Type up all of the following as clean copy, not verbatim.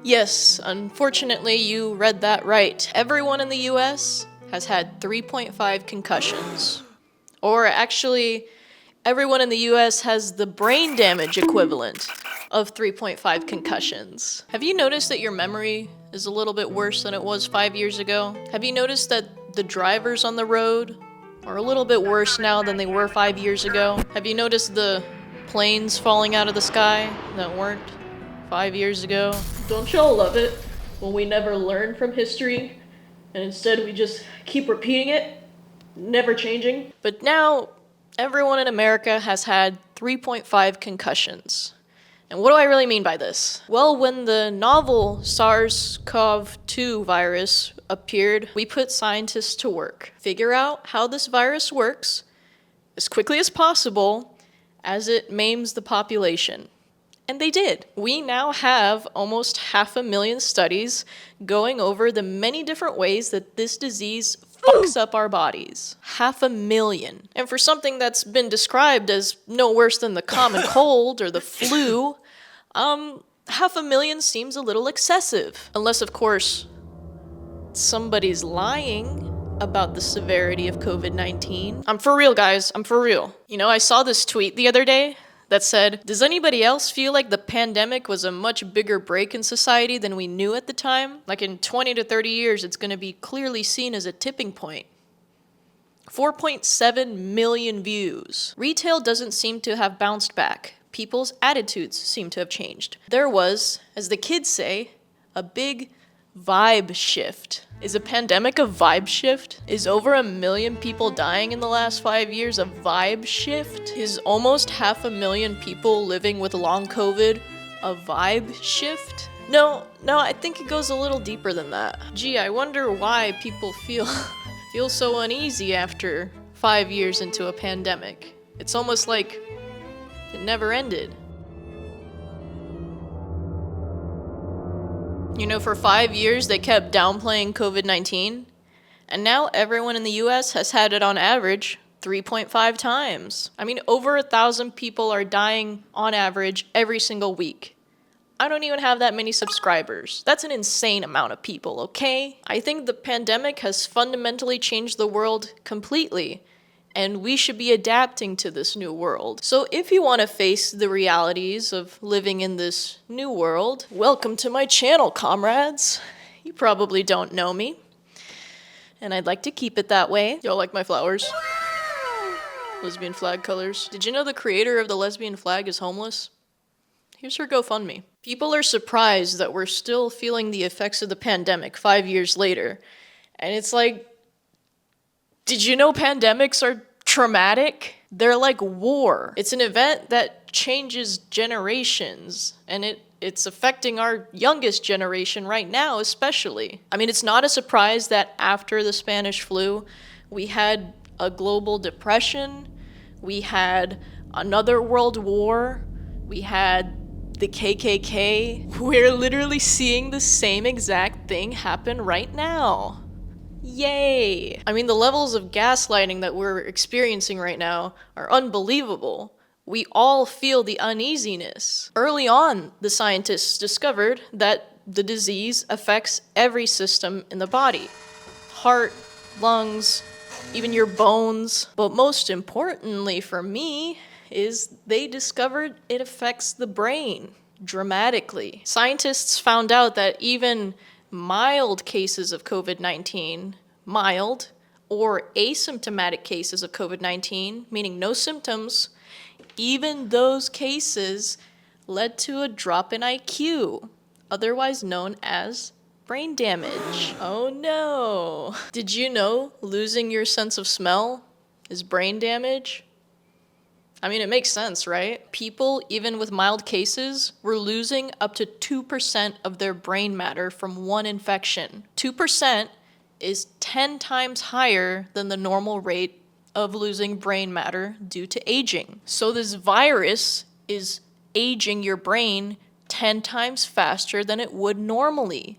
Yes, unfortunately, you read that right. Everyone in the US has had 3.5 concussions. Or actually, everyone in the US has the brain damage equivalent of 3.5 concussions. Have you noticed that your memory is a little bit worse than it was 5 years ago? Have you noticed that the drivers on the road are a little bit worse now than they were 5 years ago? Have you noticed the planes falling out of the sky that weren't 5 years ago? Don't y'all love it when we never learn from history and instead we just keep repeating it, never changing? But now, everyone in America has had 3.5 concussions. And what do I really mean by this? Well, when the novel SARS-CoV-2 virus appeared, we put scientists to work. Figure out how this virus works as quickly as possible as it maims the population. And they did. We now have almost 500,000 studies going over the many different ways that this disease fucks up our bodies. 500,000. And for something that's been described as no worse than the common cold or the flu, 500,000 seems a little excessive. Unless, of course, somebody's lying about the severity of COVID-19. I'm for real, guys. I'm for real. You know, I saw this tweet the other day that said, does anybody else feel like the pandemic was a much bigger break in society than we knew at the time? Like in 20 to 30 years, it's going to be clearly seen as a tipping point. 4.7 million views. Retail doesn't seem to have bounced back. People's attitudes seem to have changed. There was, as the kids say, a big vibe shift. Is a pandemic a vibe shift? Is over 1 million people dying in the last 5 years a vibe shift? Is almost 500,000 people living with long COVID a vibe shift? No, I think it goes a little deeper than that. Gee, I wonder why people feel so uneasy after 5 years into a pandemic. It's almost like it never ended. You know, for 5 years, they kept downplaying COVID-19, and now everyone in the US has had it on average 3.5 times. I mean, over 1,000 people are dying on average every single week. I don't even have that many subscribers. That's an insane amount of people, okay? I think the pandemic has fundamentally changed the world completely, and we should be adapting to this new world. So if you want to face the realities of living in this new world, welcome to my channel, comrades. You probably don't know me, and I'd like to keep it that way. Y'all like my flowers? Lesbian flag colors. Did you know the creator of the lesbian flag is homeless? Here's her GoFundMe. People are surprised that we're still feeling the effects of the pandemic 5 years later, and it's like, did you know pandemics are traumatic? They're like war. It's an event that changes generations, and it's affecting our youngest generation right now especially. I mean, it's not a surprise that after the Spanish flu, we had a global depression, we had another world war, we had the KKK. We're literally seeing the same exact thing happen right now. Yay! I mean, the levels of gaslighting that we're experiencing right now are unbelievable. We all feel the uneasiness. Early on, the scientists discovered that the disease affects every system in the body. Heart, lungs, even your bones. But most importantly for me is they discovered it affects the brain dramatically. Scientists found out that even mild cases of COVID-19, mild or asymptomatic cases of COVID-19, meaning no symptoms, even those cases led to a drop in IQ, otherwise known as brain damage. Oh no! Did you know losing your sense of smell is brain damage? I mean, it makes sense, right? People, even with mild cases, were losing up to 2% of their brain matter from one infection. 2% is 10 times higher than the normal rate of losing brain matter due to aging. So this virus is aging your brain 10 times faster than it would normally.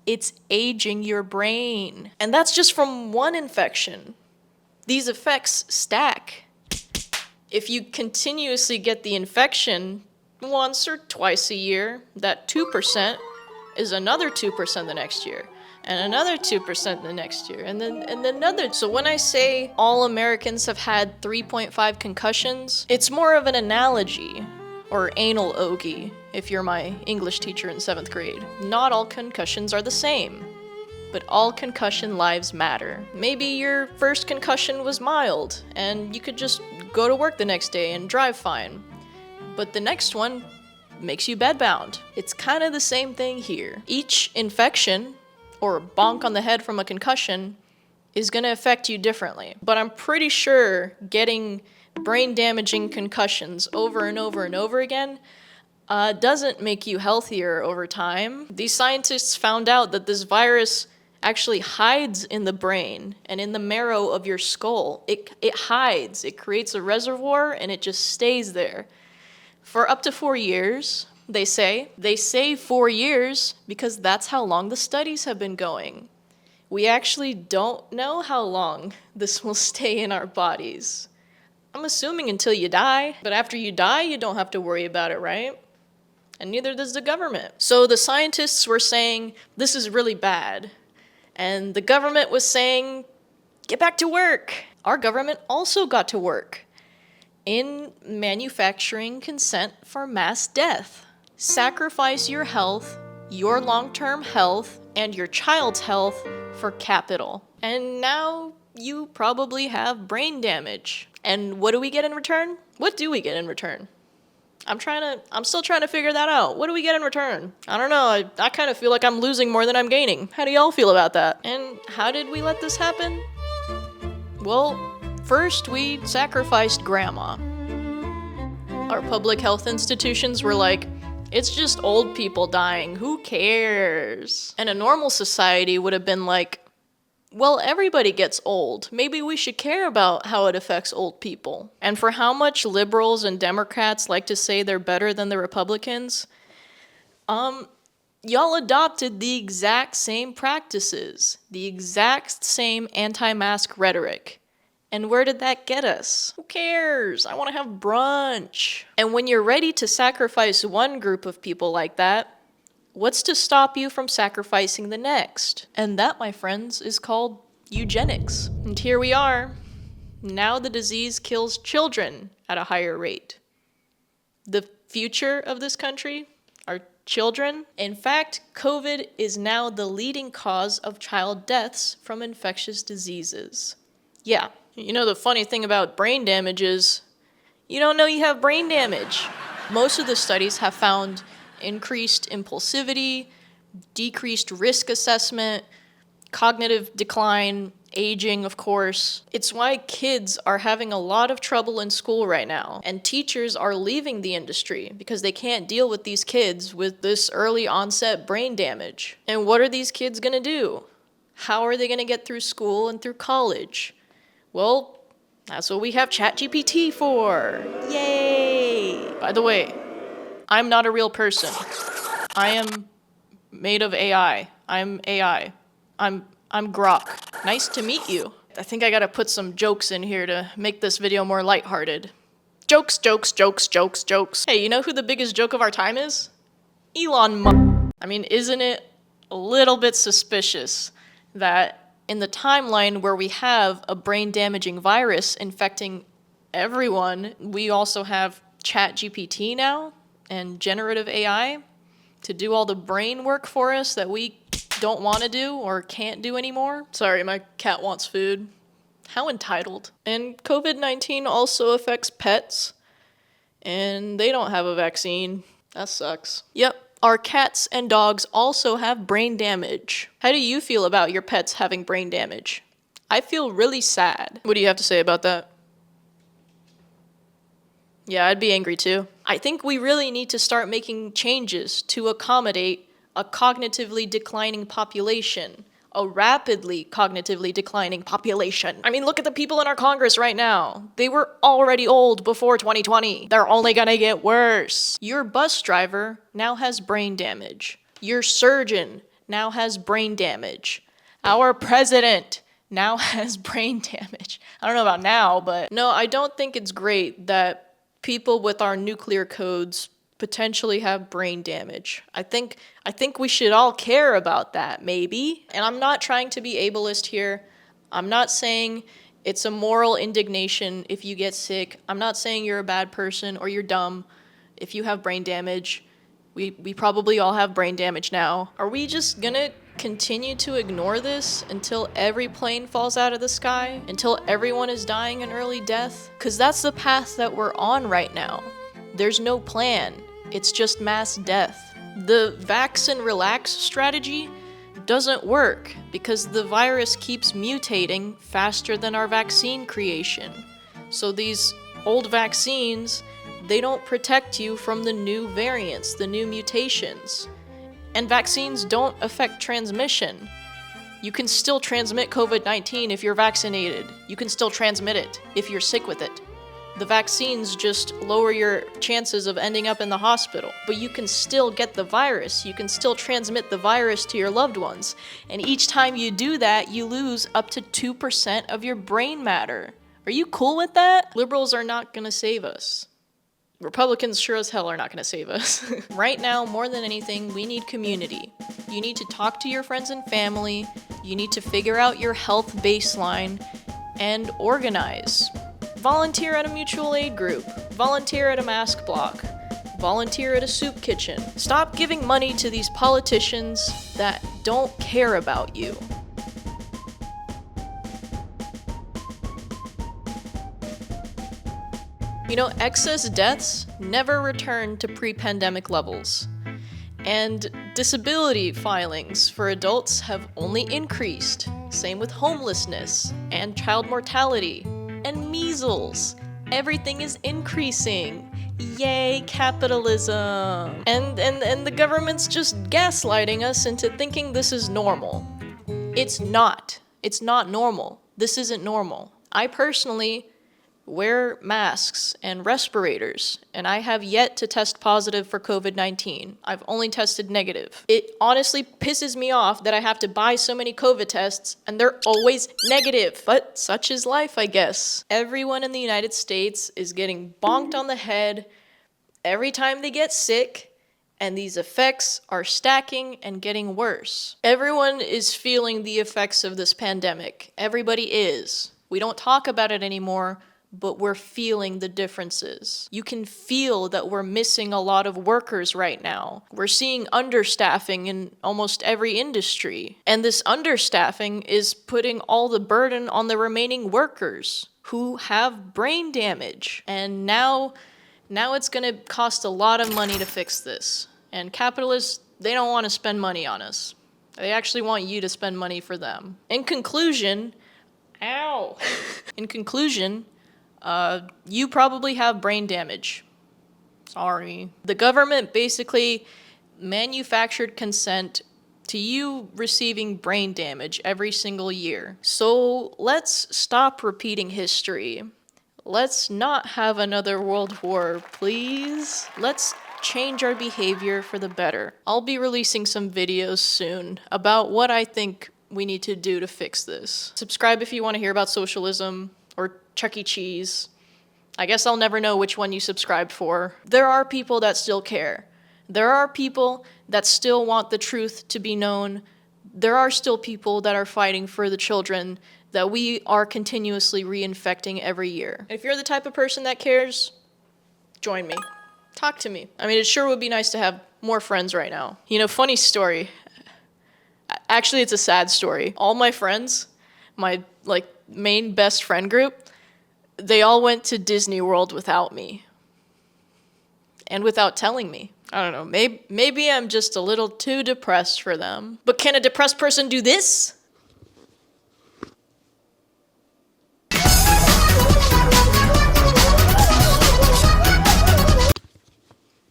It's aging your brain. And that's just from one infection. These effects stack. If you continuously get the infection once or twice a year, that 2% is another 2% the next year, and another 2% the next year, and then another. So when I say all Americans have had 3.5 concussions, it's more of an analogy, or anal ogie, if you're my English teacher in 7th grade. Not all concussions are the same, but all concussion lives matter. Maybe your first concussion was mild, and you could just go to work the next day and drive fine. But the next one makes you bedbound. It's kind of the same thing here. Each infection, or bonk on the head from a concussion, is going to affect you differently. But I'm pretty sure getting brain-damaging concussions over and over and over again doesn't make you healthier over time. These scientists found out that this virus actually hides in the brain and in the marrow of your skull. It hides, it creates a reservoir, and it just stays there for up to 4 years, they say. They say 4 years because that's how long the studies have been going. We actually don't know how long this will stay in our bodies. I'm assuming until you die, but after you die, you don't have to worry about it, right? And neither does the government. So the scientists were saying, this is really bad. And the government was saying, get back to work. Our government also got to work in manufacturing consent for mass death. Sacrifice your health, your long-term health, and your child's health for capital. And now you probably have brain damage. And what do we get in return? What do we get in return? I'm still trying to figure that out. What do we get in return? I don't know. I kind of feel like I'm losing more than I'm gaining. How do y'all feel about that? And how did we let this happen? Well, first we sacrificed grandma. Our public health institutions were like, it's just old people dying. Who cares? And a normal society would have been like, well, everybody gets old. Maybe we should care about how it affects old people. And for how much liberals and Democrats like to say they're better than the Republicans, y'all adopted the exact same practices, the exact same anti-mask rhetoric. And where did that get us? Who cares? I want to have brunch. And when you're ready to sacrifice one group of people like that, what's to stop you from sacrificing the next? And that, my friends, is called eugenics. And here we are. Now the disease kills children at a higher rate. The future of this country are children. In fact, COVID is now the leading cause of child deaths from infectious diseases. Yeah, you know the funny thing about brain damage is you don't know you have brain damage. Most of the studies have found increased impulsivity, decreased risk assessment, cognitive decline, aging, of course. It's why kids are having a lot of trouble in school right now, and teachers are leaving the industry because they can't deal with these kids with this early onset brain damage. And what are these kids gonna do? How are they gonna get through school and through college? Well, that's what we have ChatGPT for. Yay! By the way, I'm not a real person. I am made of AI. I'm AI. I'm Grok. Nice to meet you. I think I gotta put some jokes in here to make this video more lighthearted. Jokes, jokes, jokes, jokes, jokes. Hey, you know who the biggest joke of our time is? Elon Musk. I mean, isn't it a little bit suspicious that in the timeline where we have a brain-damaging virus infecting everyone, we also have ChatGPT now and generative AI to do all the brain work for us that we don't want to do or can't do anymore? Sorry, my cat wants food. How entitled. And COVID-19 also affects pets, and they don't have a vaccine. That sucks. Yep. Our cats and dogs also have brain damage. How do you feel about your pets having brain damage? I feel really sad. What do you have to say about that? Yeah, I'd be angry too. I think we really need to start making changes to accommodate a cognitively declining population. A rapidly cognitively declining population. I mean, look at the people in our Congress right now. They were already old before 2020. They're only gonna get worse. Your bus driver now has brain damage. Your surgeon now has brain damage. Our president now has brain damage. I don't know about now, but no, I don't think it's great that people with our nuclear codes potentially have brain damage. I think we should all care about that, maybe. And I'm not trying to be ableist here. I'm not saying it's a moral indignation if you get sick. I'm not saying you're a bad person or you're dumb if you have brain damage. We probably all have brain damage now. Are we just gonna continue to ignore this until every plane falls out of the sky? Until everyone is dying an early death? 'Cause that's the path that we're on right now. There's no plan. It's just mass death. The vax and relax strategy doesn't work because the virus keeps mutating faster than our vaccine creation. So these old vaccines, they don't protect you from the new variants, the new mutations. And vaccines don't affect transmission. You can still transmit COVID-19 if you're vaccinated. You can still transmit it if you're sick with it. The vaccines just lower your chances of ending up in the hospital. But you can still get the virus. You can still transmit the virus to your loved ones. And each time you do that, you lose up to 2% of your brain matter. Are you cool with that? Liberals are not gonna save us. Republicans sure as hell are not gonna save us. Right now, more than anything, we need community. You need to talk to your friends and family. You need to figure out your health baseline and organize. Volunteer at a mutual aid group. Volunteer at a mask block. Volunteer at a soup kitchen. Stop giving money to these politicians that don't care about you. You know, excess deaths never return to pre-pandemic levels. And disability filings for adults have only increased. Same with homelessness and child mortality and measles. Everything is increasing. Yay, capitalism. And the government's just gaslighting us into thinking this is normal. It's not. It's not normal. This isn't normal. I personally wear masks and respirators, and I have yet to test positive for COVID-19. I've only tested negative. It honestly pisses me off that I have to buy so many COVID tests, and they're always negative. But such is life, I guess. Everyone in the United States is getting bonked on the head every time they get sick, and these effects are stacking and getting worse. Everyone is feeling the effects of this pandemic. Everybody is. We don't talk about it anymore, but we're feeling the differences. You can feel that we're missing a lot of workers right now. We're seeing understaffing in almost every industry. And this understaffing is putting all the burden on the remaining workers who have brain damage. And now it's gonna cost a lot of money to fix this. And capitalists, they don't want to spend money on us. They actually want you to spend money for them. In conclusion, In conclusion, you probably have brain damage. Sorry. The government basically manufactured consent to you receiving brain damage every single year. So let's stop repeating history. Let's not have another world war, please. Let's change our behavior for the better. I'll be releasing some videos soon about what I think we need to do to fix this. Subscribe if you want to hear about socialism or Chuck E. Cheese. I guess I'll never know which one you subscribed for. There are people that still care. There are people that still want the truth to be known. There are still people that are fighting for the children that we are continuously reinfecting every year. If you're the type of person that cares, join me. Talk to me. I mean, it sure would be nice to have more friends right now. You know, funny story. Actually, it's a sad story. All my friends, my main best friend group, they all went to Disney World without me. And without telling me. I don't know, maybe I'm just a little too depressed for them. But can a depressed person do this?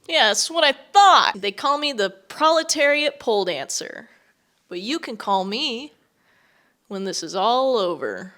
Yeah, that's what I thought. They call me the proletariat pole dancer. But you can call me when this is all over.